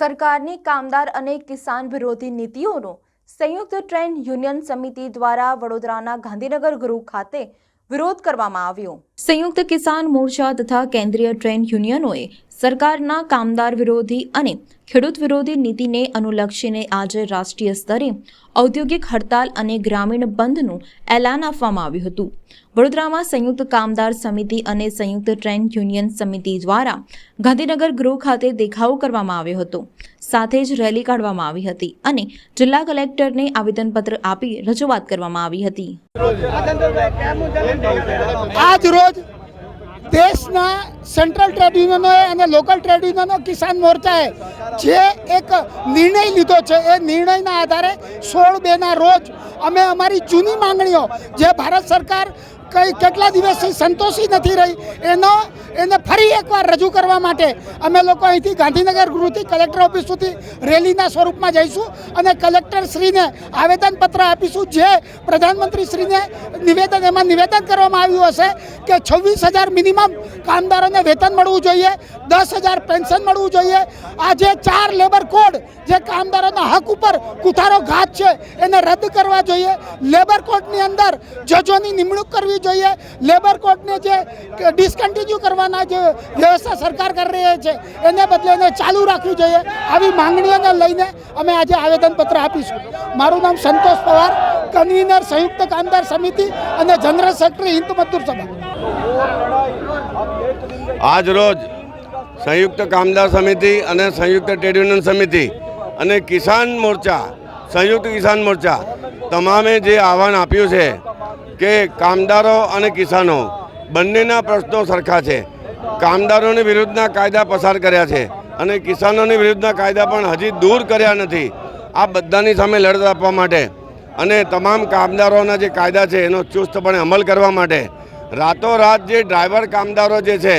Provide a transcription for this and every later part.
સરકારની કામદાર અને કિસાન વિરોધી નીતિઓનો સંયુક્ત ટ્રેડ યુનિયન સમિતિ દ્વારા વડોદરાના ગાંધીનગર ગૃહ ખાતે વિરોધ કરવામાં આવ્યો। સંયુક્ત કિસાન મોરચા તથા કેન્દ્રીય ટ્રેડ યુનિયનોએ સરકારના કામદાર વિરોધી અને ખેડૂત વિરોધી નીતિને અનુલક્ષીને આજે રાષ્ટ્રીય સ્તરે ઔદ્યોગિક હડતાલ અને ગ્રામીણ બંધનું એલાન આપવામાં આવ્યું હતું। વડોદરામાં સંયુક્ત કામદાર સમિતિ અને સંયુક્ત ટ્રેડ યુનિયન સમિતિ દ્વારા ગાંધીનગર ગૃહ ખાતે દેખાવો કરવામાં આવ્યો હતો, સાથે જ રેલી કાઢવામાં આવી હતી અને જિલ્લા કલેક્ટરને આવેદનપત્ર આપી રજૂઆત કરવામાં આવી હતી। આજ રોજ દેશના સેન્ટ્રલ ટ્રેડ યુનિયનોએ અને લોકલ ટ્રેડ યુનિયનો કિસાન મોરચાએ જે એક નિર્ણય લીધો છે એ નિર્ણયના આધારે 16/2ના રોજ અમે અમારી જૂની માંગણીઓ જે ભારત સરકાર કેટલા દિવસથી સંતોષી નથી રહી એને ફરી એકવાર રજૂ કરવા માટે અમે લોકો અહીંથી ગાંધીનગર ગૃહથી કલેક્ટર ઓફિસ સુધી રેલીના સ્વરૂપમાં જઈશું અને કલેક્ટરશ્રીને આવેદનપત્ર આપીશું। જે પ્રધાનમંત્રીશ્રીને નિવેદન કરવામાં આવ્યું હશે કે 26,000 મિનિમમ કામદારોને વેતન મળવું જોઈએ, 10,000 પેન્શન મળવું જોઈએ। આ જે 4 લેબર કોડ જે કામદારોના હક ઉપર કુઠારોઘાત છે એને રદ કરવા જોઈએ। લેબર કોડની અંદર જજોની નિમણૂક કરવી જોઈએ। લેબર કોડને જે ડિસકન્ટિન્યુ કરવાના જે વ્યવસ્થા સરકાર કરી રહી છે એને બદલે એને ચાલુ રાખવી જોઈએ। આવી માંગણીઓને લઈને અમે આજે આવેદનપત્ર આપીશું। મારું નામ સંતોષ પવાર, કન્વીનર સંયુક્ત કામદાર સમિતિ અને જનરલ સેક્રેટરી હિન્દ મજદૂર સભા। આજ રોજ સંયુક્ત કામદાર સમિતિ અને સંયુક્ત ટ્રેડ યુનિયન સમિતિ અને કિસાન મોરચા, સંયુક્ત કિસાન મોરચા તમામે જે આહવાન આપ્યું છે કે કામદારો અને કિસાનો બંનેના પ્રશ્નો સરખા છે। કામદારોની વિરુદ્ધના કાયદા પસાર કર્યા છે અને કિસાનોની વિરુદ્ધના કાયદા પણ હજી દૂર કર્યા નથી। આ બધાની સામે લડત આપવા માટે અને તમામ કામદારોના જે કાયદા છે એનો ચુસ્તપણે અમલ કરવા માટે રાતોરાત જે ડ્રાઈવર કામદારો જે છે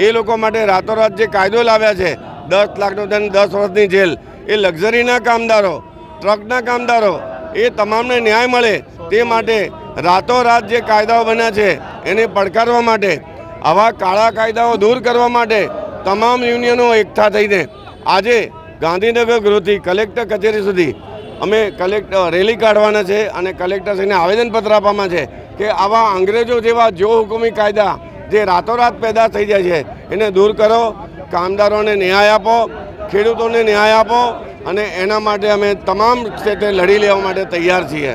એ લોકો માટે રાતોરાત જે કાયદો લાવ્યા છે 10 લાખનો દંડ, 10 વર્ષની જેલ, એ લક્ઝરીના કામદારો, ટ્રકના કામદારો એ તમામને ન્યાય મળે તે માટે રાતોરાત જે કાયદાઓ બન્યા છે એને પડકારવા માટે, આવા કાળા કાયદાઓ દૂર કરવા માટે તમામ યુનિયનો એકઠા થઈને આજે ગાંધીનગર ગૃહથી કલેક્ટર કચેરી સુધી અમે રેલી કાઢવાના છે અને કલેક્ટરશ્રીને આવેદનપત્ર આપવામાં છે કે આવા અંગ્રેજો જેવા જો હુકુમી કાયદા જે રાતોરાત પેદા થઈ જાય છે એને દૂર કરો, કામદારોને ન્યાય આપો, ખેડૂતોને ન્યાય આપો અને એના માટે અમે તમામ ક્ષેત્રે લડી લેવા માટે તૈયાર છીએ।